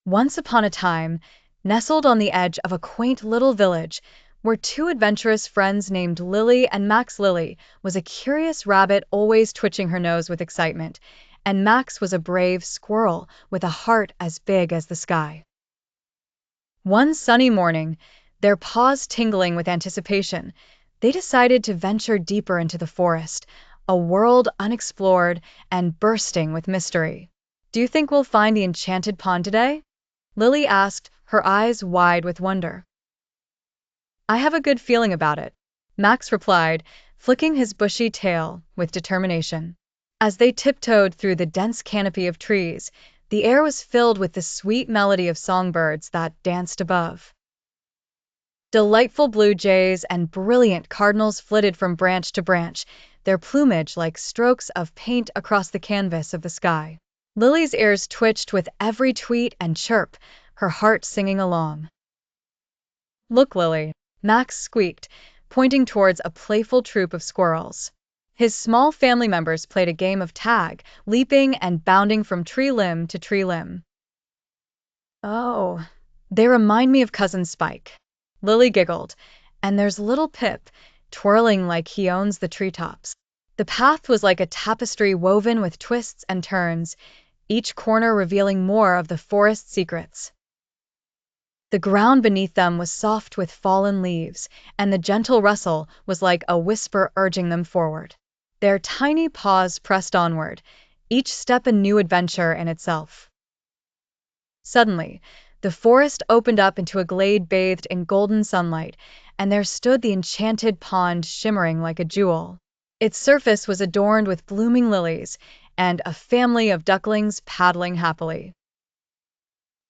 Once upon a time, nestled on the edge of a quaint little village, were two adventurous friends named Lily and Max. Lily was a curious rabbit always twitching her nose with excitement, and Max was a brave squirrel with a heart as big as the sky. One sunny morning, their paws tingling with anticipation, they decided to venture deeper into the forest, a world unexplored and bursting with mystery. "Do you think we'll find the enchanted pond today?" Lily asked, her eyes wide with wonder. "I have a good feeling about it," Max replied, flicking his bushy tail with determination. As they tiptoed through the dense canopy of trees, the air was filled with the sweet melody of songbirds that danced above. Delightful blue jays and brilliant cardinals flitted from branch to branch, their plumage like strokes of paint across the canvas of the sky. Lily's ears twitched with every tweet and chirp, her heart singing along. "Look, Lily," Max squeaked, pointing towards a playful troop of squirrels. His small family members played a game of tag, leaping and bounding from tree limb to tree limb. "Oh, they remind me of Cousin Spike," Lily giggled, "and there's little Pip, twirling like he owns the treetops." The path was like a tapestry woven with twists and turns, each corner revealing more of the forest's secrets. The ground beneath them was soft with fallen leaves, and the gentle rustle was like a whisper urging them forward. Their tiny paws pressed onward, each step a new adventure in itself. Suddenly, the forest opened up into a glade bathed in golden sunlight, and there stood the enchanted pond shimmering like a jewel. Its surface was adorned with blooming lilies, and a family of ducklings paddling happily.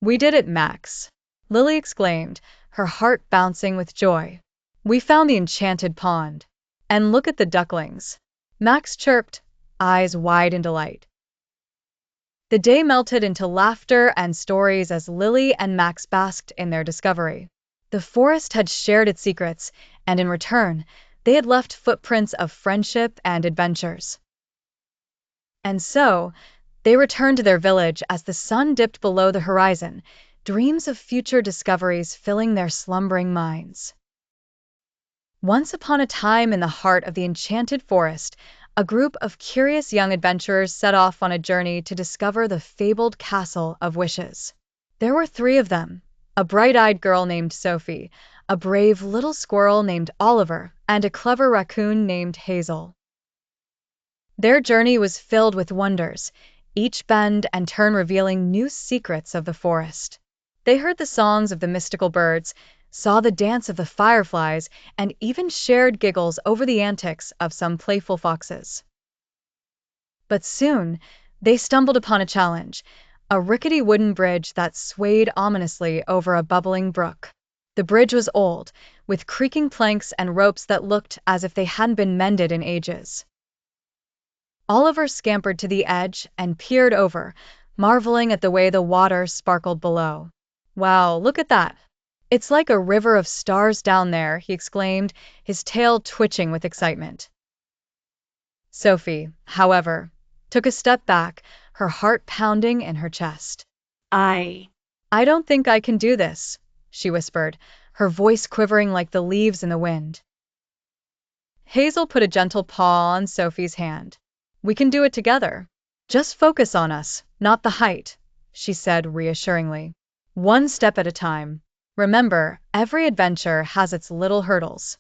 "We did it, Max!" Lily exclaimed, her heart bouncing with joy. "We found the enchanted pond. And look at the ducklings!" Max chirped, eyes wide in delight. The day melted into laughter and stories as Lily and Max basked in their discovery. The forest had shared its secrets, and in return, they had left footprints of friendship and adventures. And so, they returned to their village as the sun dipped below the horizon, dreams of future discoveries filling their slumbering minds. Once upon a time in the heart of the enchanted forest, a group of curious young adventurers set off on a journey to discover the fabled Castle of Wishes. There were three of them, a bright-eyed girl named Sophie, a brave little squirrel named Oliver, and a clever raccoon named Hazel. Their journey was filled with wonders, each bend and turn revealing new secrets of the forest. They heard the songs of the mystical birds, saw the dance of the fireflies, and even shared giggles over the antics of some playful foxes. But soon, they stumbled upon a challenge, a rickety wooden bridge that swayed ominously over a bubbling brook. The bridge was old, with creaking planks and ropes that looked as if they hadn't been mended in ages. Oliver scampered to the edge and peered over, marveling at the way the water sparkled below. "Wow, look at that! It's like a river of stars down there," he exclaimed, his tail twitching with excitement. Sophie, however, took a step back, her heart pounding in her chest. I don't think I can do this," she whispered, her voice quivering like the leaves in the wind. Hazel put a gentle paw on Sophie's hand. "We can do it together. Just focus on us, not the height," she said reassuringly. "One step at a time. Remember, every adventure has its little hurdles."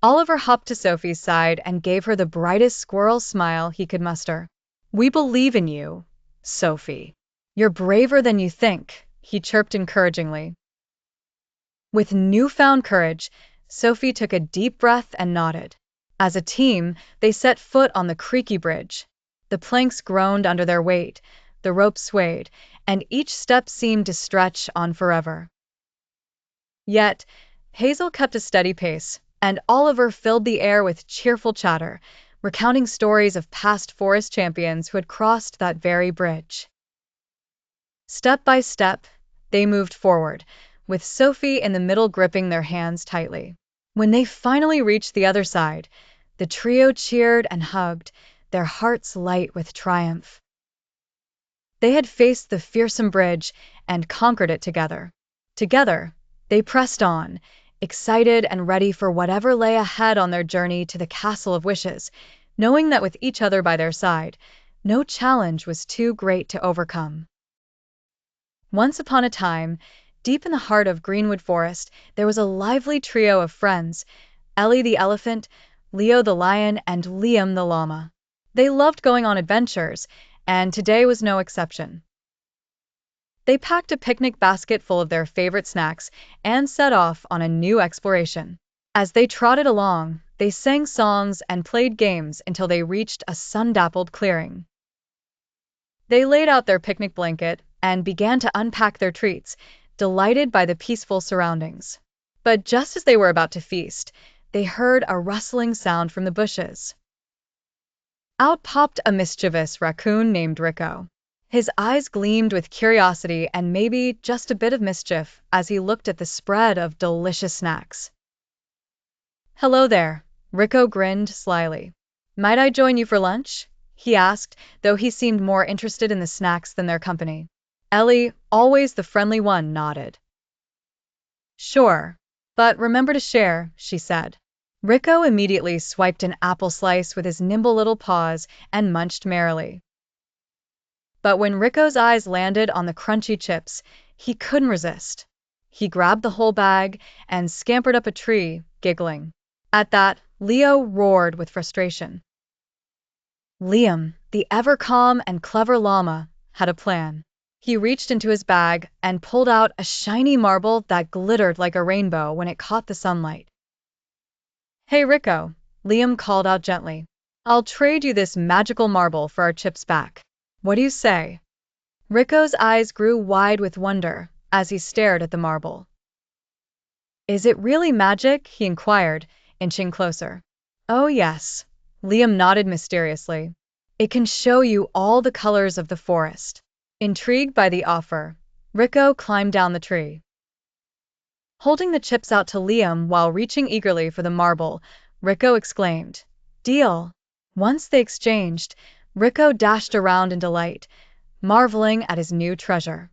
Oliver hopped to Sophie's side and gave her the brightest squirrel smile he could muster. "We believe in you, Sophie. You're braver than you think," he chirped encouragingly. With newfound courage, Sophie took a deep breath and nodded. As a team, they set foot on the creaky bridge. The planks groaned under their weight, the rope swayed, and each step seemed to stretch on forever. Yet, Hazel kept a steady pace, and Oliver filled the air with cheerful chatter, recounting stories of past forest champions who had crossed that very bridge. Step by step, they moved forward, with Sophie in the middle gripping their hands tightly. When they finally reached the other side, the trio cheered and hugged, their hearts light with triumph. They had faced the fearsome bridge and conquered it together. Together, they pressed on, excited and ready for whatever lay ahead on their journey to the Castle of Wishes, knowing that with each other by their side, no challenge was too great to overcome. Once upon a time, deep in the heart of Greenwood Forest, there was a lively trio of friends: Ellie the elephant, Leo the lion, and Liam the llama. They loved going on adventures, and today was no exception. They packed a picnic basket full of their favorite snacks and set off on a new exploration. As they trotted along, they sang songs and played games until they reached a sun-dappled clearing. They laid out their picnic blanket and began to unpack their treats, delighted by the peaceful surroundings. But just as they were about to feast, they heard a rustling sound from the bushes. Out popped a mischievous raccoon named Rico. His eyes gleamed with curiosity and maybe just a bit of mischief as he looked at the spread of delicious snacks. "Hello there," Rico grinned slyly. "Might I join you for lunch?" he asked, though he seemed more interested in the snacks than their company. Ellie, always the friendly one, nodded. "Sure, but remember to share," she said. Rico immediately swiped an apple slice with his nimble little paws and munched merrily. But when Rico's eyes landed on the crunchy chips, he couldn't resist. He grabbed the whole bag and scampered up a tree, giggling. At that, Leo roared with frustration. Liam, the ever-calm and clever llama, had a plan. He reached into his bag and pulled out a shiny marble that glittered like a rainbow when it caught the sunlight. "Hey, Rico," Liam called out gently. "I'll trade you this magical marble for our chips back. What do you say?" Rico's eyes grew wide with wonder as he stared at the marble. "Is it really magic?" he inquired, inching closer. "Oh, yes," Liam nodded mysteriously. "It can show you all the colors of the forest." Intrigued by the offer, Rico climbed down the tree. Holding the chips out to Liam while reaching eagerly for the marble, Rico exclaimed, "Deal!" Once they exchanged, Rico dashed around in delight, marveling at his new treasure.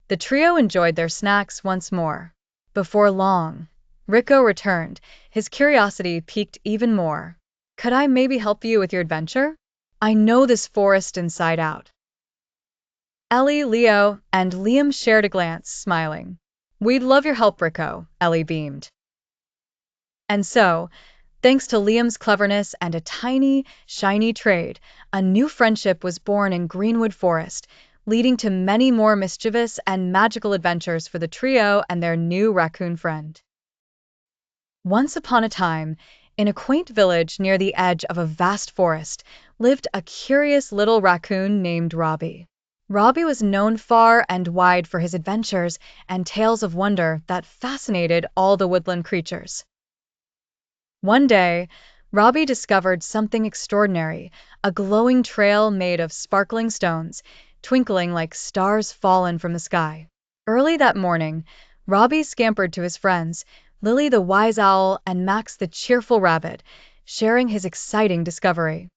The trio enjoyed their snacks once more. Before long, Rico returned, his curiosity piqued even more. "Could I maybe help you with your adventure? I know this forest inside out." Ellie, Leo, and Liam shared a glance, smiling. "We'd love your help, Rico," Ellie beamed. And so, thanks to Liam's cleverness and a tiny, shiny trade, a new friendship was born in Greenwood Forest, leading to many more mischievous and magical adventures for the trio and their new raccoon friend. Once upon a time, in a quaint village near the edge of a vast forest, lived a curious little raccoon named Robbie. Robbie was known far and wide for his adventures and tales of wonder that fascinated all the woodland creatures. One day, Robbie discovered something extraordinary, a glowing trail made of sparkling stones, twinkling like stars fallen from the sky. Early that morning, Robbie scampered to his friends, Lily the wise owl and Max the cheerful rabbit, sharing his exciting discovery.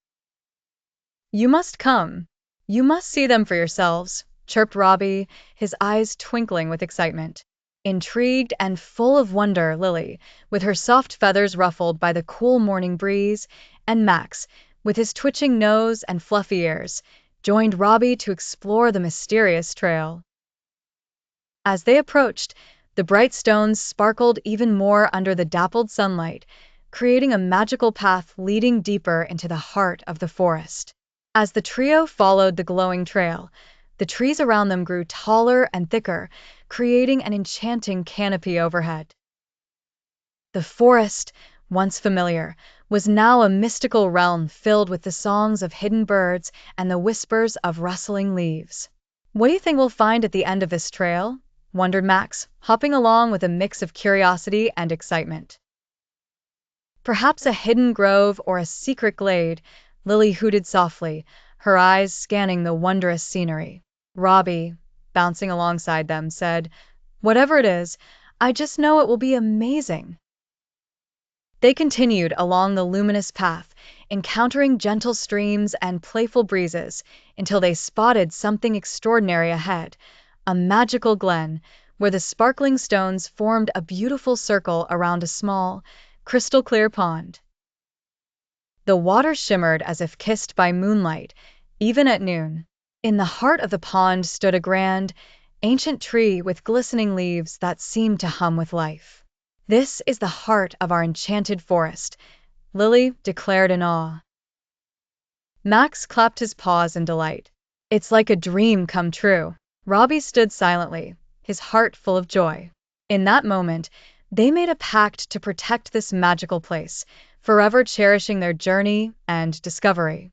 "You must come. You must see them for yourselves," chirped Robbie, his eyes twinkling with excitement. Intrigued and full of wonder, Lily, with her soft feathers ruffled by the cool morning breeze, and Max, with his twitching nose and fluffy ears, joined Robbie to explore the mysterious trail. As they approached, the bright stones sparkled even more under the dappled sunlight, creating a magical path leading deeper into the heart of the forest. As the trio followed the glowing trail, the trees around them grew taller and thicker, creating an enchanting canopy overhead. The forest, once familiar, was now a mystical realm filled with the songs of hidden birds and the whispers of rustling leaves. "What do you think we'll find at the end of this trail?" wondered Max, hopping along with a mix of curiosity and excitement. "Perhaps a hidden grove or a secret glade," Lily hooted softly, her eyes scanning the wondrous scenery. Robbie, bouncing alongside them, said, "Whatever it is, I just know it will be amazing." They continued along the luminous path, encountering gentle streams and playful breezes until they spotted something extraordinary ahead, a magical glen where the sparkling stones formed a beautiful circle around a small, crystal-clear pond. The water shimmered as if kissed by moonlight, even at noon. In the heart of the pond stood a grand, ancient tree with glistening leaves that seemed to hum with life. "This is the heart of our enchanted forest," Lily declared in awe. Max clapped his paws in delight. "It's like a dream come true." Robbie stood silently, his heart full of joy. In that moment, they made a pact to protect this magical place, forever cherishing their journey and discovery.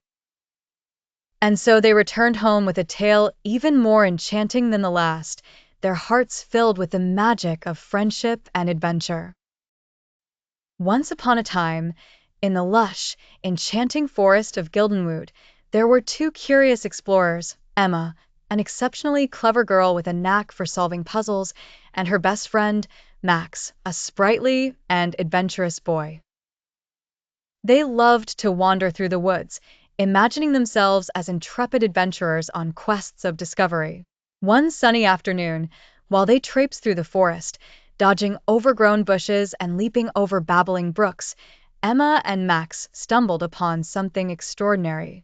And so they returned home with a tale even more enchanting than the last, their hearts filled with the magic of friendship and adventure. Once upon a time, in the lush, enchanting forest of Gildenwood, there were two curious explorers, Emma, an exceptionally clever girl with a knack for solving puzzles, and her best friend, Max, a sprightly and adventurous boy. They loved to wander through the woods, imagining themselves as intrepid adventurers on quests of discovery. One sunny afternoon, while they traipsed through the forest, dodging overgrown bushes and leaping over babbling brooks, Emma and Max stumbled upon something extraordinary.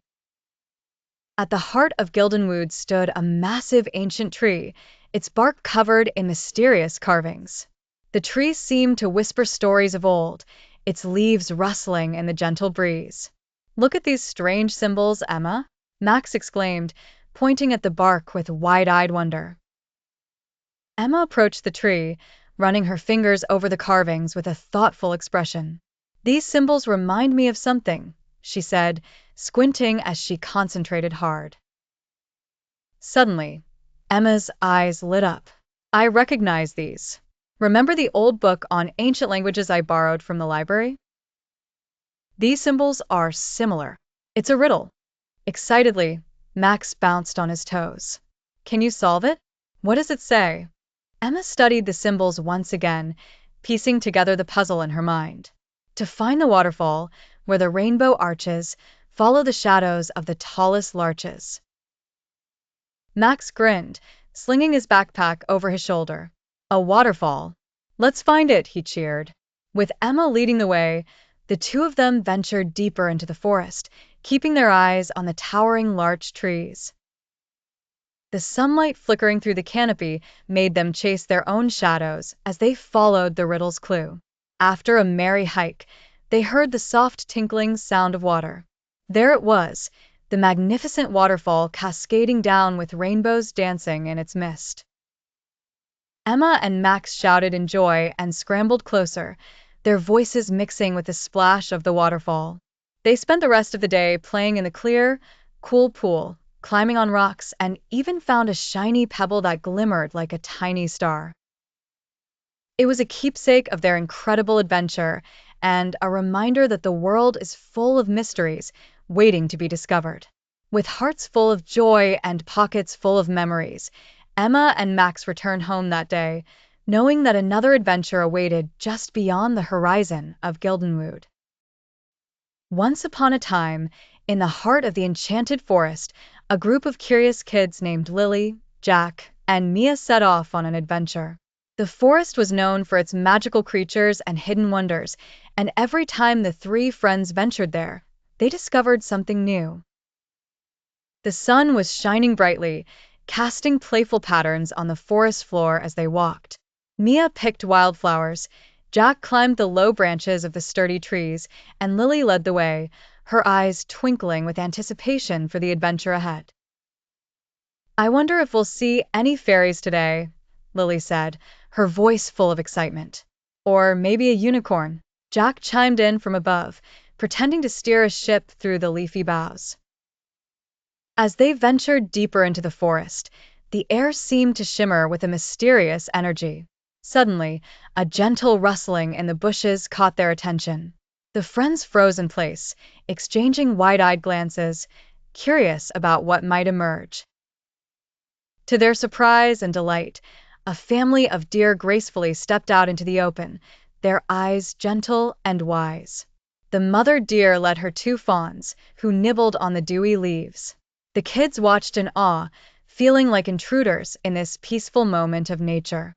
At the heart of Gildenwood stood a massive ancient tree, its bark covered in mysterious carvings. The tree seemed to whisper stories of old, its leaves rustling in the gentle breeze. "Look at these strange symbols, Emma," Max exclaimed, pointing at the bark with wide-eyed wonder. Emma approached the tree, running her fingers over the carvings with a thoughtful expression. "These symbols remind me of something," she said, squinting as she concentrated hard. Suddenly, Emma's eyes lit up. "I recognize these. Remember the old book on ancient languages I borrowed from the library? These symbols are similar. It's a riddle." Excitedly, Max bounced on his toes. "Can you solve it? What does it say?" Emma studied the symbols once again, piecing together the puzzle in her mind. To find the waterfall, where the rainbow arches, follow the shadows of the tallest larches. Max grinned, slinging his backpack over his shoulder. "A waterfall. Let's find it," he cheered. With Emma leading the way, the two of them ventured deeper into the forest, keeping their eyes on the towering larch trees. The sunlight flickering through the canopy made them chase their own shadows as they followed the riddle's clue. After a merry hike, they heard the soft tinkling sound of water. There it was, the magnificent waterfall cascading down with rainbows dancing in its mist. Emma and Max shouted in joy and scrambled closer, their voices mixing with the splash of the waterfall. They spent the rest of the day playing in the clear, cool pool, climbing on rocks, and even found a shiny pebble that glimmered like a tiny star. It was a keepsake of their incredible adventure and a reminder that the world is full of mysteries waiting to be discovered. With hearts full of joy and pockets full of memories, Emma and Max returned home that day, knowing that another adventure awaited just beyond the horizon of Gildenwood. Once upon a time, in the heart of the enchanted forest, a group of curious kids named Lily, Jack, and Mia set off on an adventure. The forest was known for its magical creatures and hidden wonders, and every time the three friends ventured there, they discovered something new. The sun was shining brightly, casting playful patterns on the forest floor as they walked. Mia picked wildflowers, Jack climbed the low branches of the sturdy trees, and Lily led the way, her eyes twinkling with anticipation for the adventure ahead. "I wonder if we'll see any fairies today," Lily said, her voice full of excitement. "Or maybe a unicorn," Jack chimed in from above, pretending to steer a ship through the leafy boughs. As they ventured deeper into the forest, the air seemed to shimmer with a mysterious energy. Suddenly, a gentle rustling in the bushes caught their attention. The friends froze in place, exchanging wide-eyed glances, curious about what might emerge. To their surprise and delight, a family of deer gracefully stepped out into the open, their eyes gentle and wise. The mother deer led her two fawns, who nibbled on the dewy leaves. The kids watched in awe, feeling like intruders in this peaceful moment of nature.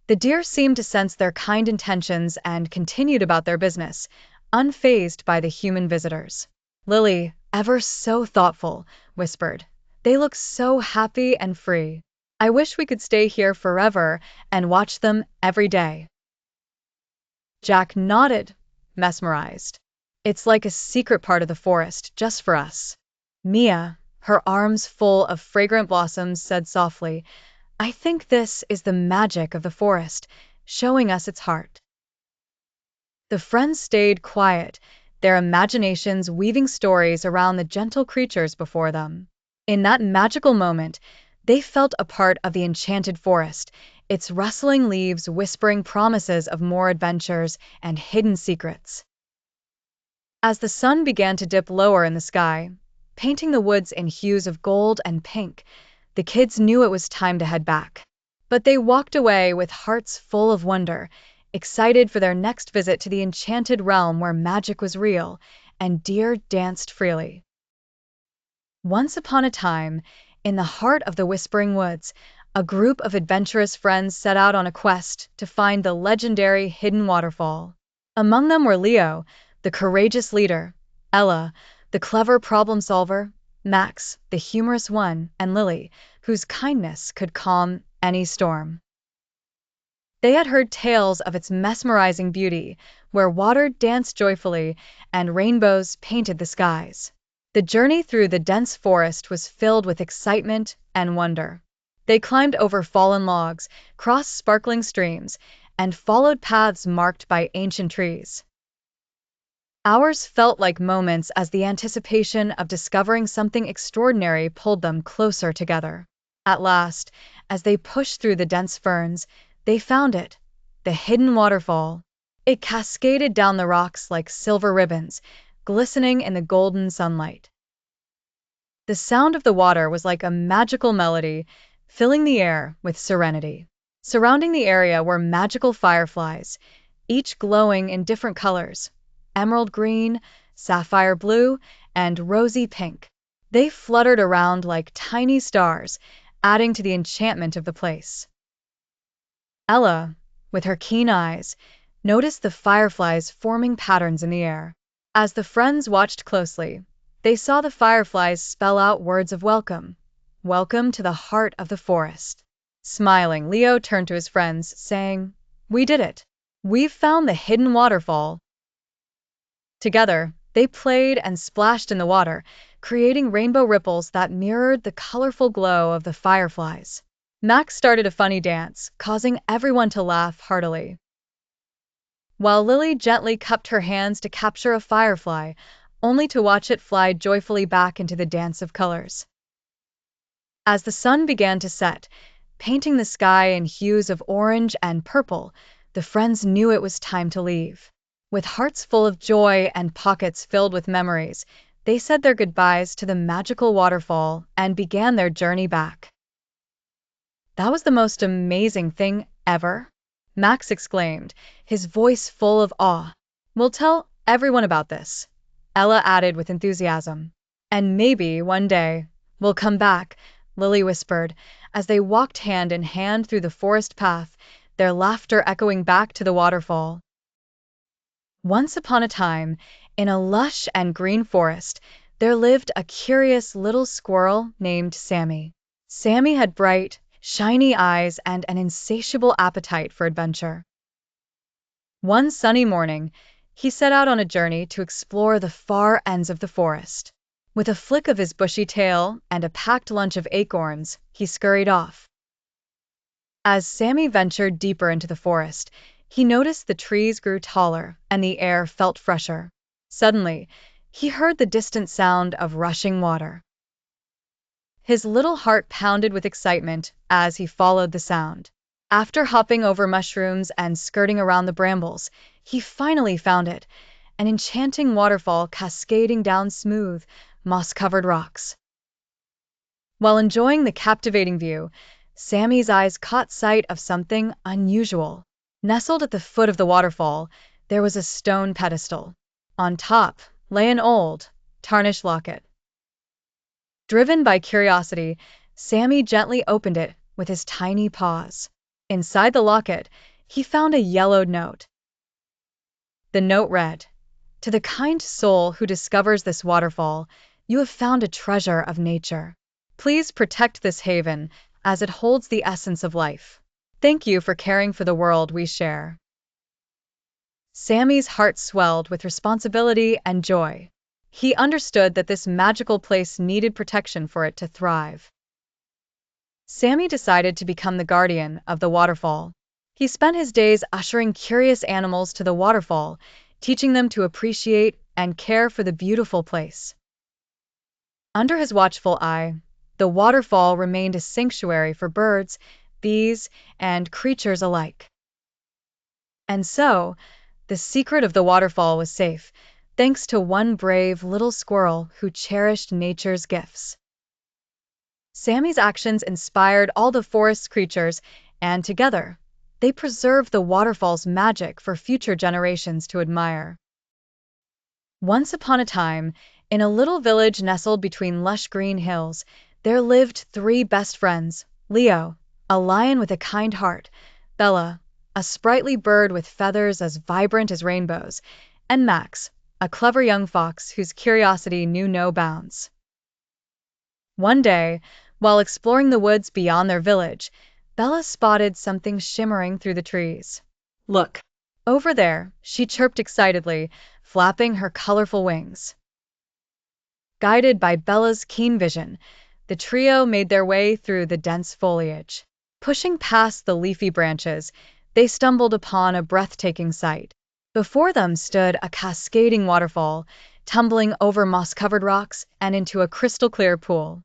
The deer seemed to sense their kind intentions and continued about their business, unfazed by the human visitors. Lily, ever so thoughtful, whispered, "They look so happy and free. I wish we could stay here forever and watch them every day." Jack nodded, mesmerized. "It's like a secret part of the forest just for us." Mia, her arms full of fragrant blossoms, said softly, "I think this is the magic of the forest, showing us its heart." The friends stayed quiet, their imaginations weaving stories around the gentle creatures before them. In that magical moment, they felt a part of the enchanted forest, its rustling leaves whispering promises of more adventures and hidden secrets. As the sun began to dip lower in the sky, painting the woods in hues of gold and pink, the kids knew it was time to head back. But they walked away with hearts full of wonder, excited for their next visit to the enchanted realm where magic was real and deer danced freely. Once upon a time, in the heart of the Whispering Woods, a group of adventurous friends set out on a quest to find the legendary hidden waterfall. Among them were Leo, the courageous leader, Ella, the clever problem solver, Max, the humorous one, and Lily, whose kindness could calm any storm. They had heard tales of its mesmerizing beauty, where water danced joyfully and rainbows painted the skies. The journey through the dense forest was filled with excitement and wonder. They climbed over fallen logs, crossed sparkling streams, and followed paths marked by ancient trees. Hours felt like moments as the anticipation of discovering something extraordinary pulled them closer together. At last, as they pushed through the dense ferns, they found it, the hidden waterfall. It cascaded down the rocks like silver ribbons, glistening in the golden sunlight. The sound of the water was like a magical melody, filling the air with serenity. Surrounding the area were magical fireflies, each glowing in different colors: emerald green, sapphire blue, and rosy pink. They fluttered around like tiny stars, adding to the enchantment of the place. Ella, with her keen eyes, noticed the fireflies forming patterns in the air. As the friends watched closely, they saw the fireflies spell out words of welcome. "Welcome to the heart of the forest." Smiling, Leo turned to his friends, saying, "We did it. We've found the hidden waterfall." Together, they played and splashed in the water, creating rainbow ripples that mirrored the colorful glow of the fireflies. Max started a funny dance, causing everyone to laugh heartily, while Lily gently cupped her hands to capture a firefly, only to watch it fly joyfully back into the dance of colors. As the sun began to set, painting the sky in hues of orange and purple, the friends knew it was time to leave. With hearts full of joy and pockets filled with memories, they said their goodbyes to the magical waterfall and began their journey back. "That was the most amazing thing ever," Max exclaimed, his voice full of awe. "We'll tell everyone about this," Ella added with enthusiasm. "And maybe one day we'll come back," Lily whispered, as they walked hand in hand through the forest path, their laughter echoing back to the waterfall. Once upon a time, in a lush and green forest, there lived a curious little squirrel named Sammy. Sammy had bright, shiny eyes and an insatiable appetite for adventure. One sunny morning, he set out on a journey to explore the far ends of the forest. With a flick of his bushy tail and a packed lunch of acorns, he scurried off. As Sammy ventured deeper into the forest, he noticed the trees grew taller and the air felt fresher. Suddenly, he heard the distant sound of rushing water. His little heart pounded with excitement as he followed the sound. After hopping over mushrooms and skirting around the brambles, he finally found it, an enchanting waterfall cascading down smooth, moss-covered rocks. While enjoying the captivating view, Sammy's eyes caught sight of something unusual. Nestled at the foot of the waterfall, there was a stone pedestal. On top lay an old, tarnished locket. Driven by curiosity, Sammy gently opened it with his tiny paws. Inside the locket, he found a yellowed note. The note read, "To the kind soul who discovers this waterfall, you have found a treasure of nature. Please protect this haven, as it holds the essence of life. Thank you for caring for the world we share." Sammy's heart swelled with responsibility and joy. He understood that this magical place needed protection for it to thrive. Sammy decided to become the guardian of the waterfall. He spent his days ushering curious animals to the waterfall, teaching them to appreciate and care for the beautiful place. Under his watchful eye, the waterfall remained a sanctuary for birds, bees, and creatures alike. And so, the secret of the waterfall was safe, thanks to one brave little squirrel who cherished nature's gifts. Sammy's actions inspired all the forest's creatures, and together, they preserved the waterfall's magic for future generations to admire. Once upon a time, in a little village nestled between lush green hills, there lived three best friends: Leo, a lion with a kind heart; Bella, a sprightly bird with feathers as vibrant as rainbows; and Max, a clever young fox whose curiosity knew no bounds. One day, while exploring the woods beyond their village, Bella spotted something shimmering through the trees. "Look! Over there," she chirped excitedly, flapping her colorful wings. Guided by Bella's keen vision, the trio made their way through the dense foliage. Pushing past the leafy branches, they stumbled upon a breathtaking sight. Before them stood a cascading waterfall, tumbling over moss-covered rocks and into a crystal-clear pool.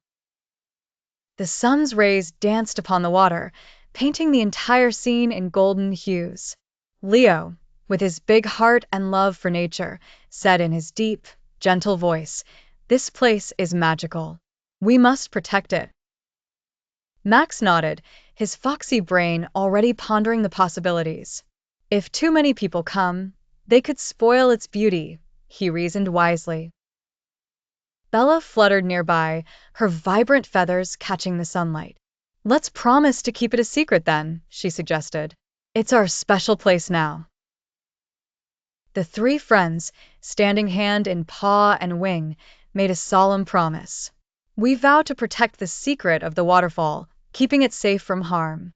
The sun's rays danced upon the water, painting the entire scene in golden hues. Leo, with his big heart and love for nature, said in his deep, gentle voice, "This place is magical. We must protect it." Max nodded, his foxy brain already pondering the possibilities. If too many people come, they could spoil its beauty, he reasoned wisely. Bella fluttered nearby, her vibrant feathers catching the sunlight. "Let's promise to keep it a secret then," she suggested. "It's our special place now." The three friends, standing hand in paw and wing, made a solemn promise. "We vow to protect the secret of the waterfall, keeping it safe from harm."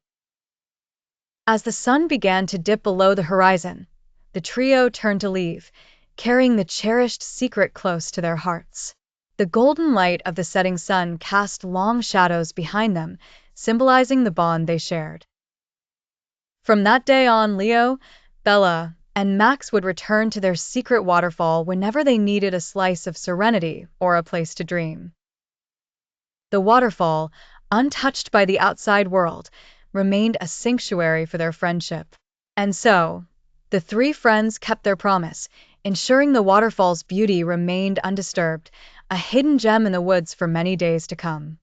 As the sun began to dip below the horizon, the trio turned to leave, carrying the cherished secret close to their hearts. The golden light of the setting sun cast long shadows behind them, symbolizing the bond they shared. From that day on, Leo, Bella, and Max would return to their secret waterfall whenever they needed a slice of serenity or a place to dream. The waterfall, untouched by the outside world, remained a sanctuary for their friendship. And so, the three friends kept their promise, ensuring the waterfall's beauty remained undisturbed, a hidden gem in the woods for many days to come.